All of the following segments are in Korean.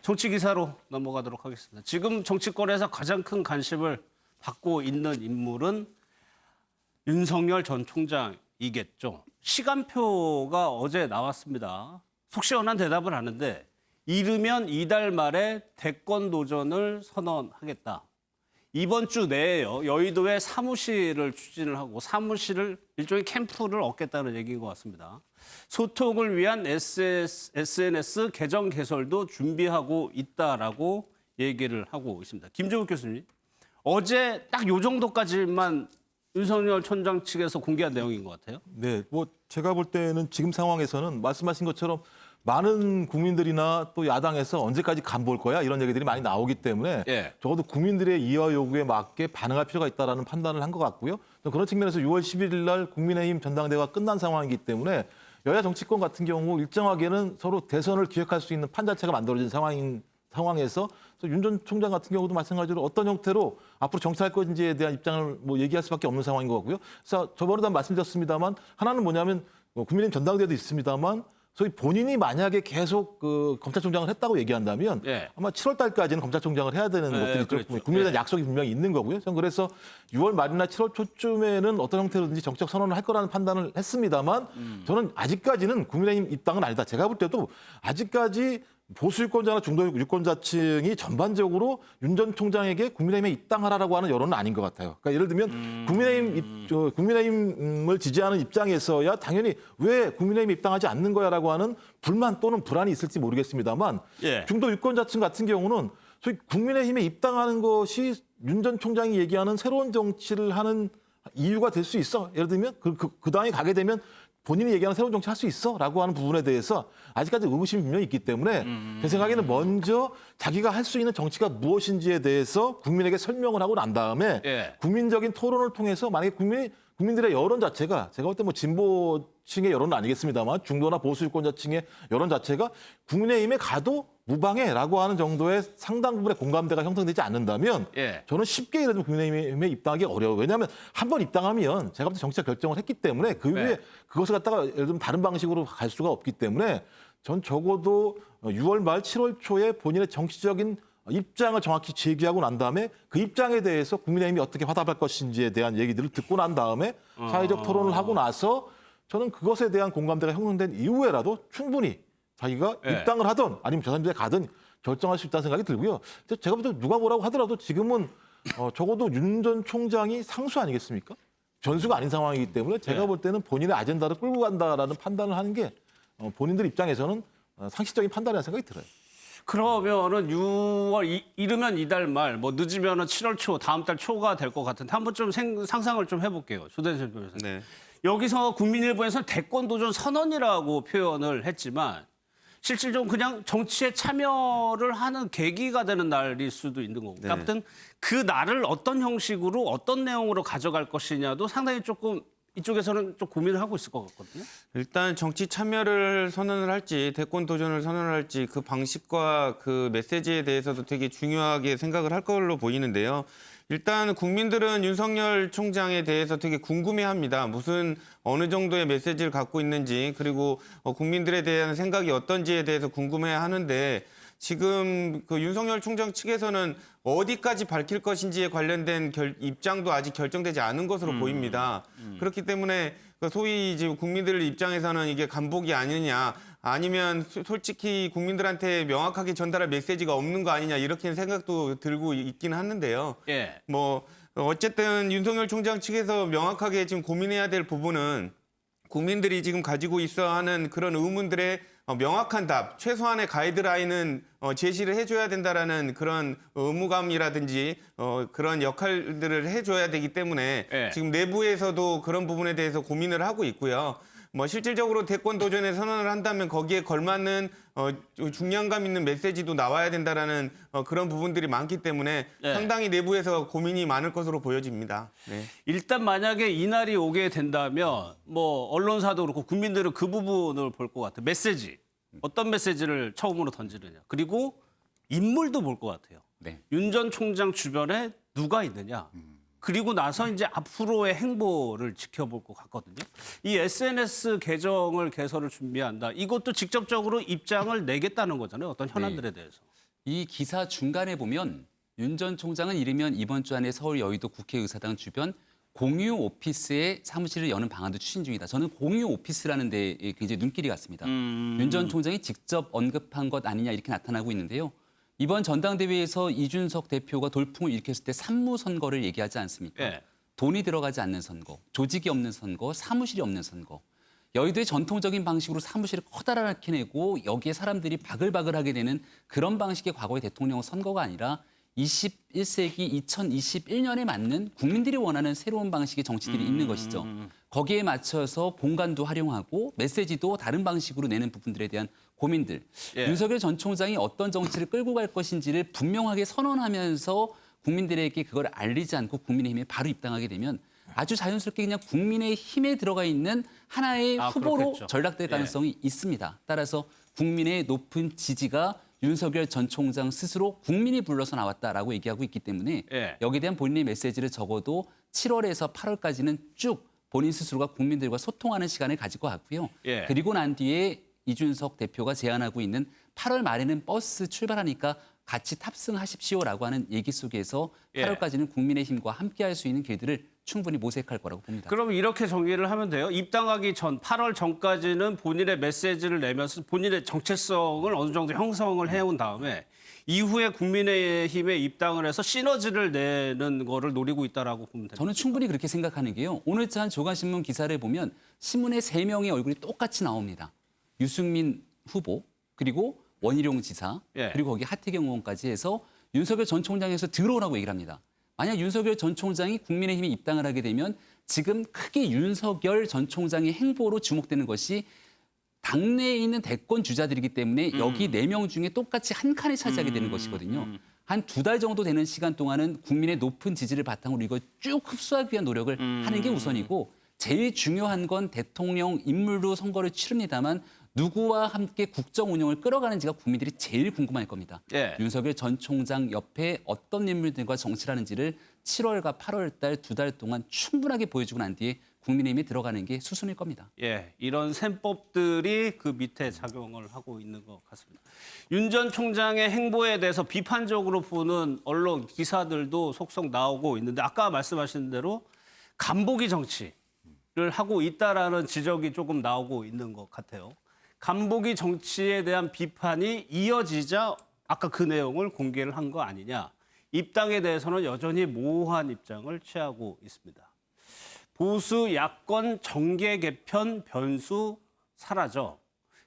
정치 기사로 넘어가도록 하겠습니다. 지금 정치권에서 가장 큰 관심을 받고 있는 인물은 윤석열 전 총장이겠죠. 시간표가 어제 나왔습니다. 속 시원한 대답을 하는데 이르면 이달 말에 대권 도전을 선언하겠다. 이번 주 내에요. 여의도에 사무실을 추진을 하고 사무실을 일종의 캠프를 얻겠다는 얘기인 것 같습니다. 소통을 위한 SNS 계정 개설도 준비하고 있다라고 얘기를 하고 있습니다. 김종욱 교수님, 어제 딱 요 정도까지만 윤석열 총장 측에서 공개한 내용인 것 같아요. 네, 뭐 제가 볼 때는 지금 상황에서는 말씀하신 것처럼 많은 국민들이나 또 야당에서 언제까지 간볼 거야 이런 얘기들이 많이 나오기 때문에 적어도 국민들의 이해 요구에 맞게 반응할 필요가 있다라는 판단을 한 것 같고요. 또 그런 측면에서 6월 11일 날 국민의힘 전당대회가 끝난 상황이기 때문에 여야 정치권 같은 경우 일정하게는 서로 대선을 기획할 수 있는 판 자체가 만들어진 상황에서 윤 전 총장 같은 경우도 마찬가지로 어떤 형태로 앞으로 정치할 건지에 대한 입장을 뭐 얘기할 수밖에 없는 상황인 것 같고요. 그래서 저번에도 말씀드렸습니다만 하나는 뭐냐면 국민의힘 전당대회도 있습니다만 소위 본인이 만약에 계속 그 검찰총장을 했다고 얘기한다면 아마 7월 달까지는 검찰총장을 해야 되는 것들이 그렇죠. 국민에 대한 약속이 분명히 있는 거고요. 저는 그래서 6월 말이나 7월 초쯤에는 어떤 형태로든지 정책 선언을 할 거라는 판단을 했습니다만 저는 아직까지는 국민의힘 입당은 아니다. 제가 볼 때도 아직까지 보수 유권자나 중도 유권자층이 전반적으로 윤 전 총장에게 국민의힘에 입당하라고 하는 여론은 아닌 것 같아요. 그러니까 예를 들면 국민의힘을 지지하는 입장에서야 당연히 왜 국민의힘에 입당하지 않는 거야라고 하는 불만 또는 불안이 있을지 모르겠습니다만 중도 유권자층 같은 경우는 소위 국민의힘에 입당하는 것이 윤 전 총장이 얘기하는 새로운 정치를 하는 이유가 될 수 있어. 예를 들면 그 당에 가게 되면 본인이 얘기하는 새로운 정치 할 수 있어 라고 하는 부분에 대해서 아직까지 의구심이 분명히 있기 때문에 제 생각에는 먼저 자기가 할 수 있는 정치가 무엇인지에 대해서 국민에게 설명을 하고 난 다음에 국민적인 토론을 통해서 만약에 국민들의 여론 자체가 제가 볼 때 뭐 진보층의 여론은 아니겠습니다만 중도나 보수 유권자층의 여론 자체가 국민의힘에 가도 무방해라고 하는 정도의 상당 부분의 공감대가 형성되지 않는다면 저는 쉽게 예를 들면 국민의힘에 입당하기 어려워요. 왜냐하면 한 번 입당하면 제가 볼 때 정치적 결정을 했기 때문에 그 이후에 그것을 갖다가 예를 들면 다른 방식으로 갈 수가 없기 때문에 전 적어도 6월 말 7월 초에 본인의 정치적인 입장을 정확히 제기하고 난 다음에 그 입장에 대해서 국민의힘이 어떻게 화답할 것인지에 대한 얘기들을 듣고 난 다음에 사회적 토론을 하고 나서 저는 그것에 대한 공감대가 형성된 이후에라도 충분히 자기가 입당을 하든 아니면 저3지에 가든 결정할 수 있다는 생각이 들고요. 제가 볼 때 누가 뭐라고 하더라도 지금은 적어도 윤 전 총장이 상수 아니겠습니까? 전수가 아닌 상황이기 때문에 제가 볼 때는 본인의 아젠다를 끌고 간다라는 판단을 하는 게 본인들 입장에서는 상식적인 판단이라는 생각이 들어요. 그러면은 6월 이르면 이달 말, 뭐 늦으면은 7월 초, 다음 달 초가 될 것 같은데 한번 좀 상상을 좀 해볼게요. 조대선 변호사님. 여기서 국민일보에서는 대권 도전 선언이라고 표현을 했지만 실질적으로 그냥 정치에 참여를 하는 계기가 되는 날일 수도 있는 거고. 아무튼 그 날을 어떤 형식으로 어떤 내용으로 가져갈 것이냐도 상당히 조금 이쪽에서는 좀 고민을 하고 있을 것 같거든요. 일단 정치 참여를 선언을 할지 대권 도전을 선언을 할지 그 방식과 그 메시지에 대해서도 되게 중요하게 생각을 할 걸로 보이는데요. 일단 국민들은 윤석열 총장에 대해서 되게 궁금해합니다. 무슨 어느 정도의 메시지를 갖고 있는지 그리고 국민들에 대한 생각이 어떤지에 대해서 궁금해하는데 지금 그 윤석열 총장 측에서는 어디까지 밝힐 것인지에 관련된 입장도 아직 결정되지 않은 것으로 보입니다. 그렇기 때문에 소위 이제 국민들 입장에서는 이게 간복이 아니냐 아니면 솔직히 국민들한테 명확하게 전달할 메시지가 없는 거 아니냐 이렇게 생각도 들고 있긴 하는데요. 뭐 어쨌든 윤석열 총장 측에서 명확하게 지금 고민해야 될 부분은 국민들이 지금 가지고 있어 하는 그런 의문들의 명확한 답, 최소한의 가이드라인은 제시를 해줘야 된다라는 그런 의무감이라든지 그런 역할들을 해줘야 되기 때문에 지금 내부에서도 그런 부분에 대해서 고민을 하고 있고요. 뭐 실질적으로 대권 도전에 선언을 한다면 거기에 걸맞는 중량감 있는 메시지도 나와야 된다라는 그런 부분들이 많기 때문에 상당히 내부에서 고민이 많을 것으로 보여집니다. 일단 만약에 이날이 오게 된다면 뭐 언론사도 그렇고 국민들은 그 부분을 볼 것 같아요. 메시지. 어떤 메시지를 처음으로 던지느냐. 그리고 인물도 볼 것 같아요. 윤 전 총장 주변에 누가 있느냐. 그리고 나서 이제 앞으로의 행보를 지켜볼 것 같거든요. 이 SNS 계정을 개설을 준비한다. 이것도 직접적으로 입장을 내겠다는 거잖아요. 어떤 현안들에 대해서. 이 기사 중간에 보면 윤 전 총장은 이르면 이번 주 안에 서울 여의도 국회의사당 주변 공유 오피스의 사무실을 여는 방안도 추진 중이다. 저는 공유 오피스라는 데에 굉장히 눈길이 갔습니다. 윤 전 총장이 직접 언급한 것 아니냐 이렇게 나타나고 있는데요. 이번 전당대회에서 이준석 대표가 돌풍을 일으켰을 때 산무 선거를 얘기하지 않습니까? 예. 돈이 들어가지 않는 선거, 조직이 없는 선거, 사무실이 없는 선거. 여의도의 전통적인 방식으로 사무실을 커다랗게 내고 여기에 사람들이 바글바글하게 되는 그런 방식의 과거의 대통령 선거가 아니라 21세기 2021년에 맞는 국민들이 원하는 새로운 방식의 정치들이 있는 것이죠. 거기에 맞춰서 본관도 활용하고 메시지도 다른 방식으로 내는 부분들에 대한 고민들. 예. 윤석열 전 총장이 어떤 정치를 끌고 갈 것인지를 분명하게 선언하면서 국민들에게 그걸 알리지 않고 국민의힘에 바로 입당하게 되면 아주 자연스럽게 그냥 국민의힘에 들어가 있는 하나의 후보로 그렇겠죠. 전락될 가능성이 있습니다. 따라서 국민의 높은 지지가 윤석열 전 총장 스스로 국민이 불러서 나왔다라고 얘기하고 있기 때문에 예. 여기에 대한 본인의 메시지를 적어도 7월에서 8월까지는 쭉 본인 스스로가 국민들과 소통하는 시간을 가질 것 같고요. 예. 그리고 난 뒤에 이준석 대표가 제안하고 있는 8월 말에는 버스 출발하니까 같이 탑승하십시오라고 하는 얘기 속에서 예. 8월까지는 국민의힘과 함께할 수 있는 길들을 충분히 모색할 거라고 봅니다. 그럼 이렇게 정리를 하면 돼요. 입당하기 전 8월 전까지는 본인의 메시지를 내면서 본인의 정체성을 어느 정도 형성을 해온 다음에 이후에 국민의힘에 입당을 해서 시너지를 내는 거를 노리고 있다라고 보면 됩니다. 저는 충분히 그렇게 생각하는 게요. 오늘 한 조간신문 기사를 보면 신문에 3명의 얼굴이 똑같이 나옵니다. 유승민 후보, 그리고 원희룡 지사, 예. 그리고 거기 하태경 의원까지 해서 윤석열 전 총장에서 들어오라고 얘기를 합니다. 만약 윤석열 전 총장이 국민의힘에 입당을 하게 되면 지금 크게 윤석열 전 총장의 행보로 주목되는 것이 당내에 있는 대권 주자들이기 때문에 여기 4명 중에 똑같이 한 칸을 차지하게 되는 것이거든요. 한 2달 정도 되는 시간 동안은 국민의 높은 지지를 바탕으로 이거 쭉 흡수하기 위한 노력을 하는 게 우선이고 제일 중요한 건 대통령 인물로 선거를 치릅니다만 누구와 함께 국정 운영을 끌어가는지가 국민들이 제일 궁금할 겁니다. 예. 윤석열 전 총장 옆에 어떤 인물들과 정치를 하는지를 7월과 8월 달 2달 동안 충분하게 보여주고 난 뒤에 국민의힘에 들어가는 게 수순일 겁니다. 예, 이런 셈법들이 그 밑에 작용을 하고 있는 것 같습니다. 윤 전 총장의 행보에 대해서 비판적으로 보는 언론 기사들도 속속 나오고 있는데 아까 말씀하신 대로 간보기 정치를 하고 있다라는 지적이 조금 나오고 있는 것 같아요. 간보기 정치에 대한 비판이 이어지자 아까 그 내용을 공개를 한 거 아니냐. 입당에 대해서는 여전히 모호한 입장을 취하고 있습니다. 보수 야권 정계 개편 변수 사라져.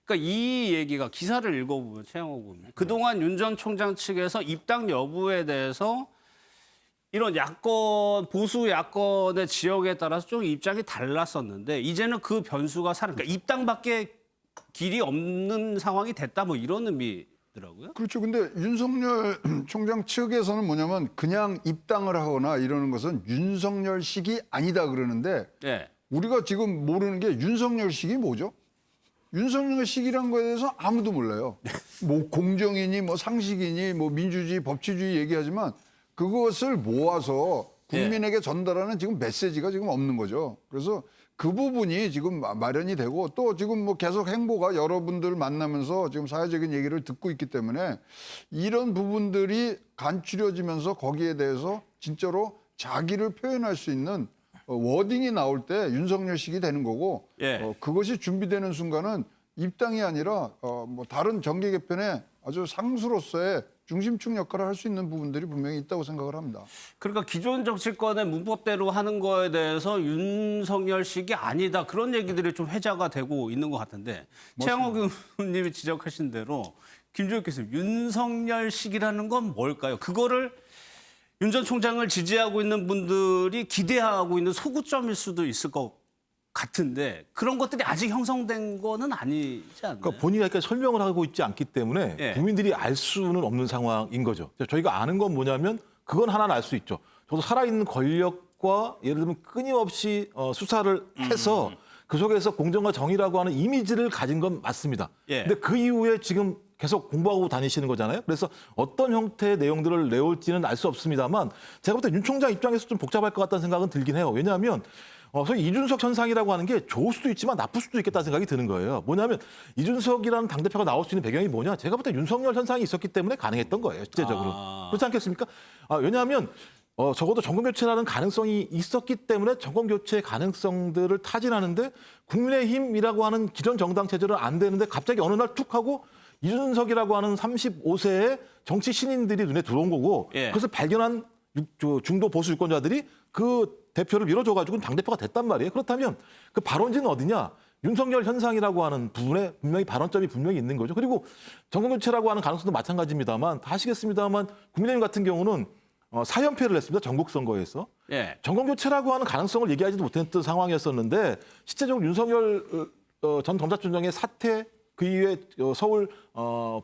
그러니까 이 얘기가 기사를 읽어보면 최영호 의원님. 그동안 윤 전 총장 측에서 입당 여부에 대해서 이런 야권 보수 야권의 지역에 따라서 좀 입장이 달랐었는데 이제는 그 변수가 그러니까 입당밖에 길이 없는 상황이 됐다 뭐 이런 의미더라고요. 그렇죠. 근데 윤석열 총장 측에서는 뭐냐면 그냥 입당을 하거나 이러는 것은 윤석열식이 아니다 그러는데 네. 우리가 지금 모르는 게 윤석열식이 뭐죠? 윤석열식이란 거에 대해서 아무도 몰라요. 뭐 공정이니 뭐 상식이니 뭐 민주주의 법치주의 얘기하지만 그것을 모아서 국민에게 전달하는 지금 메시지가 지금 없는 거죠. 그래서 그 부분이 지금 마련이 되고 또 지금 뭐 계속 행보가 여러분들 만나면서 지금 사회적인 얘기를 듣고 있기 때문에 이런 부분들이 간추려지면서 거기에 대해서 진짜로 자기를 표현할 수 있는 워딩이 나올 때 윤석열식이 되는 거고 예. 그것이 준비되는 순간은 입당이 아니라 뭐 다른 정계 개편의 아주 상수로서의 중심축 역할을 할 수 있는 부분들이 분명히 있다고 생각을 합니다. 그러니까 기존 정치권의 문법대로 하는 거에 대해서 윤석열식이 아니다. 그런 얘기들이 좀 회자가 되고 있는 것 같은데 최영호 교수님이 지적하신 대로 김종혁 교수님, 윤석열식이라는 건 뭘까요? 그거를 윤 전 총장을 지지하고 있는 분들이 기대하고 있는 소구점일 수도 있을 것 같은데 그런 것들이 아직 형성된 거는 아니지 않나요? 그러니까 본인이 이렇게 설명을 하고 있지 않기 때문에 예. 국민들이 알 수는 없는 상황인 거죠. 저희가 아는 건 뭐냐면 그건 하나는 알 수 있죠. 저도 살아있는 권력과 예를 들면 끊임없이 수사를 해서 그 속에서 공정과 정의라고 하는 이미지를 가진 건 맞습니다. 예. 근데 그 이후에 지금 계속 공부하고 다니시는 거잖아요. 그래서 어떤 형태의 내용들을 내올지는 알 수 없습니다만 제가 볼 때 윤 총장 입장에서 좀 복잡할 것 같다는 생각은 들긴 해요. 왜냐하면 소위 이준석 현상이라고 하는 게 좋을 수도 있지만 나쁠 수도 있겠다는 생각이 드는 거예요. 뭐냐면 이준석이라는 당대표가 나올 수 있는 배경이 뭐냐? 제가 볼 때 윤석열 현상이 있었기 때문에 가능했던 거예요. 실제적으로. 그렇지 않겠습니까? 왜냐하면 적어도 정권교체라는 가능성이 있었기 때문에 정권교체 가능성들을 타진하는데 국민의힘이라고 하는 기존 정당 체제는 안 되는데 갑자기 어느 날 툭 하고 이준석이라고 하는 35세의 정치 신인들이 눈에 들어온 거고 예. 그것을 발견한 중도 보수 유권자들이 그 대표를 밀어줘가지고 당대표가 됐단 말이에요. 그렇다면 그 발원지는 어디냐? 윤석열 현상이라고 하는 부분에 분명히 발언점이 분명히 있는 거죠. 그리고 정권교체라고 하는 가능성도 마찬가지입니다만 다 아시겠습니다만 국민의힘 같은 경우는 4연패를 했습니다. 전국 선거에서. 예. 정권교체라고 하는 가능성을 얘기하지도 못했던 상황이었었는데 실제적으로 윤석열 전 검찰총장의 사퇴 그 이후에 서울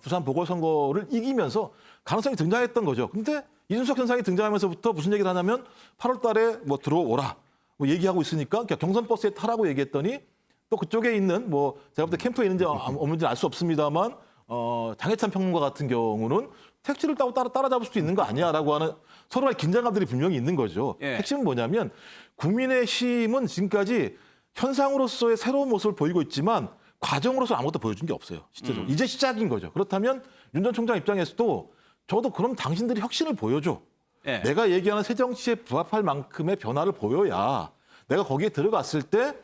부산 보궐선거를 이기면서 가능성이 등장했던 거죠. 근데 이준석 현상이 등장하면서부터 무슨 얘기를 하냐면 8월 달에 뭐 들어오라 뭐 얘기하고 있으니까 그러니까 경선 버스에 타라고 얘기했더니 또 그쪽에 있는 뭐 제가 볼 때 캠프에 있는지 없는지는 알 수 없습니다만 장해찬 평론가 같은 경우는 택시를 타고 따라잡을 수도 있는 거 아니야라고 하는 서로의 긴장감들이 분명히 있는 거죠. 예. 핵심은 뭐냐면 국민의힘은 지금까지 현상으로서의 새로운 모습을 보이고 있지만 과정으로서 아무것도 보여준 게 없어요. 실제로. 이제 시작인 거죠. 그렇다면 윤 전 총장 입장에서도 저도 그럼 당신들이 혁신을 보여줘. 예. 내가 얘기하는 새 정치에 부합할 만큼의 변화를 보여야 내가 거기에 들어갔을 때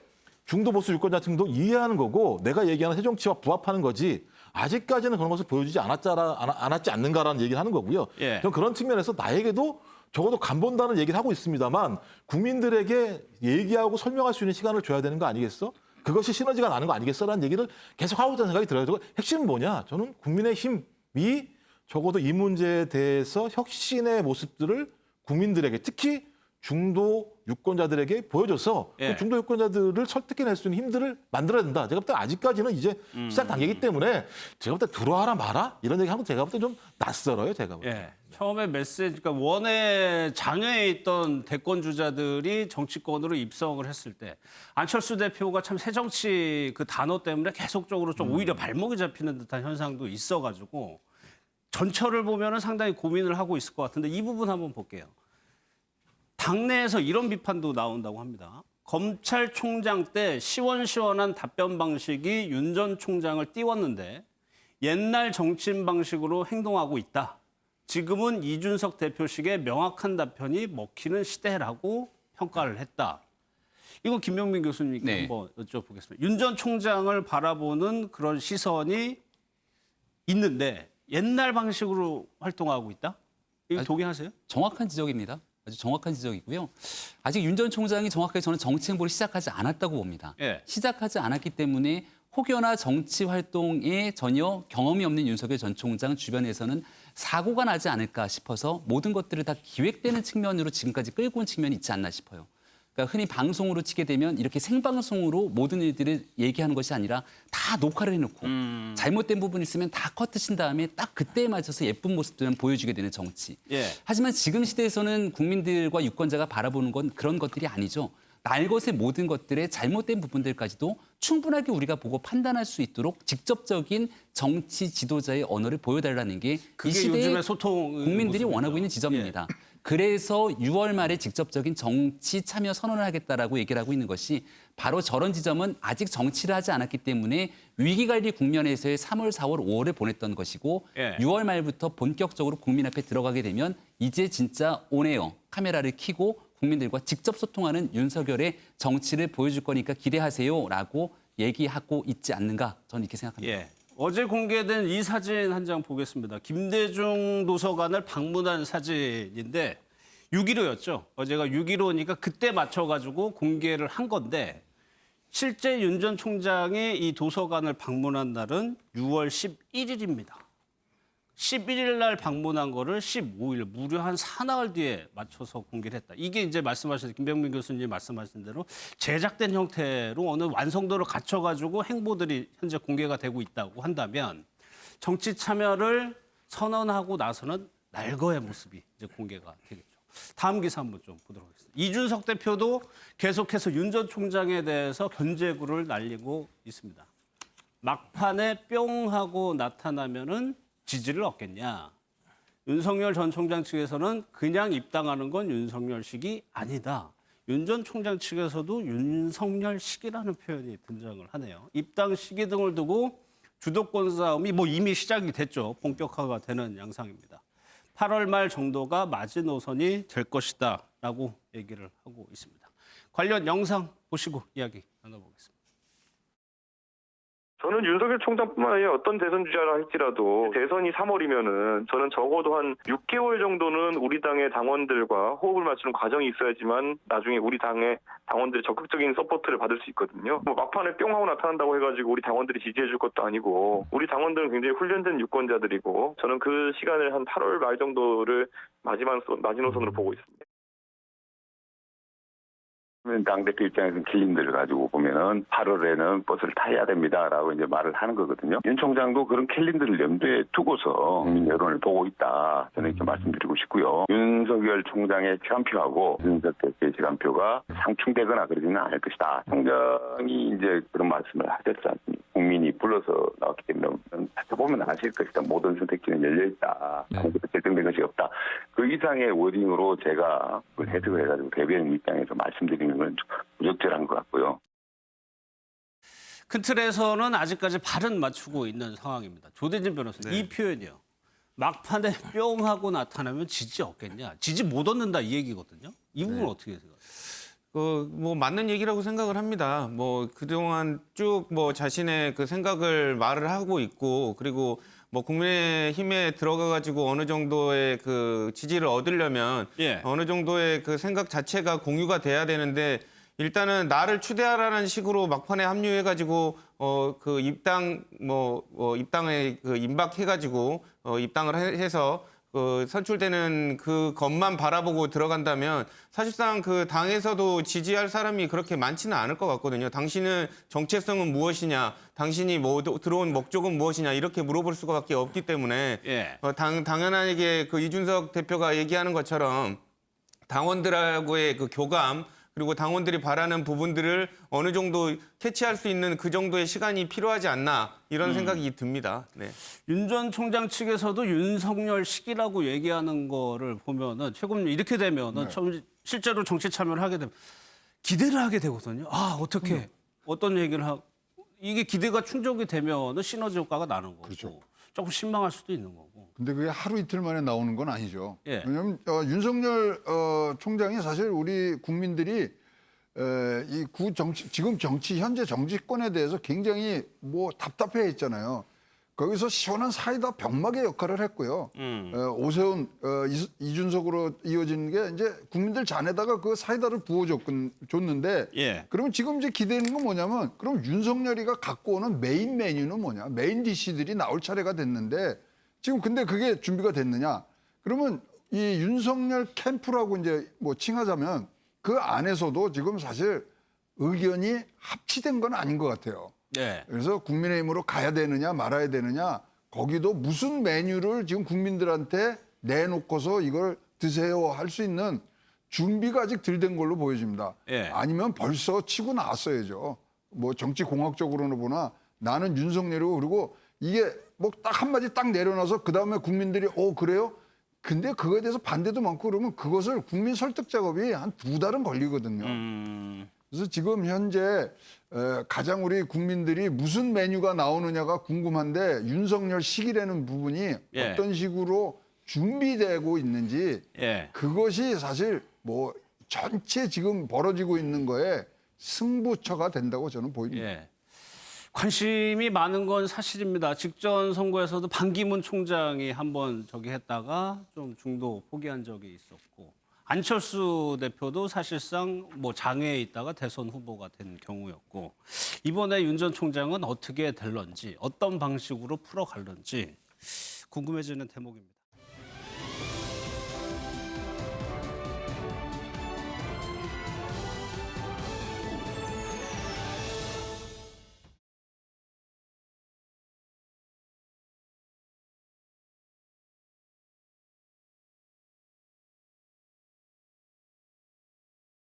중도 보수 유권자층도 이해하는 거고 내가 얘기하는 새 정치와 부합하는 거지 아직까지는 그런 것을 보여주지 않았지 않는가라는 얘기를 하는 거고요. 예. 저는 그런 측면에서 나에게도 적어도 간본다는 얘기를 하고 있습니다만 국민들에게 얘기하고 설명할 수 있는 시간을 줘야 되는 거 아니겠어? 그것이 시너지가 나는 거 아니겠어라는 얘기를 계속 하고 있다는 생각이 들어요. 핵심은 뭐냐? 저는 국민의힘이 적어도 이 문제에 대해서 혁신의 모습들을 국민들에게 특히 중도 유권자들에게 보여줘서 예. 그 중도 유권자들을 설득해낼 수 있는 힘들을 만들어야 된다. 제가 볼 때 아직까지는 이제 시작 단계이기 때문에 제가 볼 때 들어와라 마라 이런 얘기하면 제가 볼 때 좀 낯설어요. 제가 볼 때. 예. 처음에 메시지, 그러니까 원외 장외에 있던 대권 주자들이 정치권으로 입성을 했을 때 안철수 대표가 참 새정치 그 단어 때문에 계속적으로 좀 오히려 발목이 잡히는 듯한 현상도 있어가지고 전철을 보면은 상당히 고민을 하고 있을 것 같은데 이 부분 한번 볼게요. 당내에서 이런 비판도 나온다고 합니다. 검찰총장 때 시원시원한 답변 방식이 윤 전 총장을 띄웠는데 옛날 정치인 방식으로 행동하고 있다. 지금은 이준석 대표식의 명확한 답변이 먹히는 시대라고 평가를 했다. 이거 김병민 교수님께 네. 한번 여쭤보겠습니다. 윤 전 총장을 바라보는 그런 시선이 있는데 옛날 방식으로 활동하고 있다? 이거 동의하세요? 정확한 지적입니다. 아주 정확한 지적이고요. 아직 윤 전 총장이 정확하게 저는 정치 행보를 시작하지 않았다고 봅니다. 예. 시작하지 않았기 때문에 혹여나 정치 활동에 전혀 경험이 없는 윤석열 전 총장 주변에서는 사고가 나지 않을까 싶어서 모든 것들을 다 기획되는 측면으로 지금까지 끌고 온 측면이 있지 않나 싶어요. 그러니까 흔히 방송으로 치게 되면 이렇게 생방송으로 모든 일들을 얘기하는 것이 아니라 다 녹화를 해놓고 잘못된 부분이 있으면 다 커트신 다음에 딱 그때에 맞춰서 예쁜 모습들만 보여주게 되는 정치. 예. 하지만 지금 시대에서는 국민들과 유권자가 바라보는 건 그런 것들이 아니죠. 날것의 모든 것들의 잘못된 부분들까지도 충분하게 우리가 보고 판단할 수 있도록 직접적인 정치 지도자의 언어를 보여달라는 게 이 그게 시대의 요즘의 소통 국민들이 모습이죠. 원하고 있는 지점입니다. 그래서 6월 말에 직접적인 정치 참여 선언을 하겠다라고 얘기를 하고 있는 것이 바로 저런 지점은 아직 정치를 하지 않았기 때문에 위기관리 국면에서의 3월, 4월, 5월을 보냈던 것이고 예. 6월 말부터 본격적으로 국민 앞에 들어가게 되면 이제 진짜 온에어 카메라를 켜고 국민들과 직접 소통하는 윤석열의 정치를 보여줄 거니까 기대하세요라고 얘기하고 있지 않는가 저는 이렇게 생각합니다. 예. 어제 공개된 이 사진 한 장 보겠습니다. 김대중 도서관을 방문한 사진인데 6.15였죠. 어제가 6.15니까 그때 맞춰가지고 공개를 한 건데 실제 윤 전 총장이 이 도서관을 방문한 날은 6월 11일입니다. 11일 날 방문한 거를 15일, 무려 한 사나흘 뒤에 맞춰서 공개를 했다. 이게 이제 말씀하신 김병민 교수님 말씀하신 대로 제작된 형태로 어느 완성도를 갖춰가지고 행보들이 현재 공개가 되고 있다고 한다면 정치 참여를 선언하고 나서는 날거의 모습이 이제 공개가 되겠죠. 다음 기사 한번 좀 보도록 하겠습니다. 이준석 대표도 계속해서 윤 전 총장에 대해서 견제구를 날리고 있습니다. 막판에 뿅 하고 나타나면은 지지를 얻겠냐. 윤석열 전 총장 측에서는 그냥 입당하는 건 윤석열식이 아니다. 윤 전 총장 측에서도 윤석열식이라는 표현이 등장을 하네요. 입당 시기 등을 두고 주도권 싸움이 뭐 이미 시작이 됐죠. 본격화가 되는 양상입니다. 8월 말 정도가 마지노선이 될 것이다라고 얘기를 하고 있습니다. 관련 영상 보시고 이야기 나눠보겠습니다. 저는 윤석열 총장뿐만 아니라 어떤 대선 주자라 할지라도 대선이 3월이면은 저는 적어도 한 6개월 정도는 우리 당의 당원들과 호흡을 맞추는 과정이 있어야지만 나중에 우리 당의 당원들이 적극적인 서포트를 받을 수 있거든요. 뭐 막판에 뿅 하고 나타난다고 해가지고 우리 당원들이 지지해 줄 것도 아니고 우리 당원들은 굉장히 훈련된 유권자들이고 저는 그 시간을 한 8월 말 정도를 마지노선으로 보고 있습니다. 당대표 입장에서는 킬림들을 가지고 보면은 8월에는 버스를 타야 됩니다라고 이제 말을 하는 거거든요. 윤 총장도 그런 킬림들을 염두에 두고서 국민 여론을 보고 있다. 저는 이렇게 말씀드리고 싶고요. 윤석열 총장의 시간표하고 윤석열 대표의 시간표가 상충되거나 그러지는 않을 것이다. 총장이 이제 그런 말씀을 하셨지 않습니까? 국민이 불러서 나왔기 때문에 보면 아실 것이다. 모든 선택지는 열려 있다. 아무것도 결정된 것이 없다. 그 이상의 워딩으로 제가 해석을 해가지고 대변인 입장에서 말씀드리는 건 부적절한 것 같고요. 큰 틀에서는 아직까지 발은 맞추고 있는 상황입니다. 조대진 변호사님, 이 표현이요. 막판에 뿅 하고 나타나면 지지 얻겠냐? 지지 못 얻는다 이 얘기거든요. 이 부분은 어떻게 생각하세요? 뭐 맞는 얘기라고 생각을 합니다. 뭐 그동안 쭉 뭐 자신의 그 생각을 말을 하고 있고 그리고 뭐 국민의힘에 들어가가지고 어느 정도의 그 지지를 얻으려면 어느 정도의 그 생각 자체가 공유가 돼야 되는데 일단은 나를 추대하라는 식으로 막판에 합류해가지고 그 입당 입당에 그 임박해가지고 입당을 해서 그 선출되는 그 것만 바라보고 들어간다면 사실상 그 당에서도 지지할 사람이 그렇게 많지는 않을 것 같거든요. 당신은 정체성은 무엇이냐, 당신이 뭐 들어온 목적은 무엇이냐 이렇게 물어볼 수밖에 없기 때문에 당연하게 그 이준석 대표가 얘기하는 것처럼 당원들하고의 그 교감 그리고 당원들이 바라는 부분들을 어느 정도 캐치할 수 있는 그 정도의 시간이 필요하지 않나 이런 생각이 듭니다. 네. 윤 전 총장 측에서도 윤석열식이라고 얘기하는 거를 보면은 최근 이렇게 되면은 실제로 정치 참여를 하게 되면 기대를 하게 되거든요. 아 어떻게 어떤 얘기를 하고 이게 기대가 충족이 되면은 시너지 효과가 나는 거고 그렇죠. 조금 신망할 수도 있는 거고. 근데 그게 하루 이틀 만에 나오는 건 아니죠. 예. 왜냐하면 윤석열 총장이 사실 우리 국민들이 지금 현재 정치권에 대해서 굉장히 뭐 답답해 했잖아요. 거기서 시원한 사이다 병막의 역할을 했고요. 오세훈, 이준석으로 이어진 게 이제 국민들 잔에다가 그 사이다를 부어줬는데 그러면 지금 이제 기대는 건 뭐냐면 그럼 윤석열이가 갖고 오는 메인 메뉴는 뭐냐? 메인 디시들이 나올 차례가 됐는데 지금 근데 그게 준비가 됐느냐? 그러면 이 윤석열 캠프라고 이제 뭐 칭하자면 그 안에서도 지금 사실 의견이 합치된 건 아닌 것 같아요. 그래서 국민의힘으로 가야 되느냐 말아야 되느냐 거기도 무슨 메뉴를 지금 국민들한테 내놓고서 이걸 드세요 할 수 있는 준비가 아직 덜 된 걸로 보여집니다. 아니면 벌써 치고 나왔어야죠. 뭐 정치공학적으로는 보나 나는 윤석열이고 그리고 이게 뭐 딱 한마디 딱 내려놔서 그다음에 국민들이 그래요? 근데 그거에 대해서 반대도 많고 그러면 그것을 국민 설득 작업이 한 2달은 걸리거든요. 그래서 지금 현재 가장 우리 국민들이 무슨 메뉴가 나오느냐가 궁금한데 윤석열 식이라는 부분이 어떤 식으로 준비되고 있는지 그것이 사실 뭐 전체 지금 벌어지고 있는 거에 승부처가 된다고 저는 보입니다. 관심이 많은 건 사실입니다. 직전 선거에서도 반기문 총장이 한번 했다가 좀 중도 포기한 적이 있었고 안철수 대표도 사실상 뭐 장외에 있다가 대선 후보가 된 경우였고 이번에 윤 전 총장은 어떻게 될런지 어떤 방식으로 풀어갈런지 궁금해지는 대목입니다.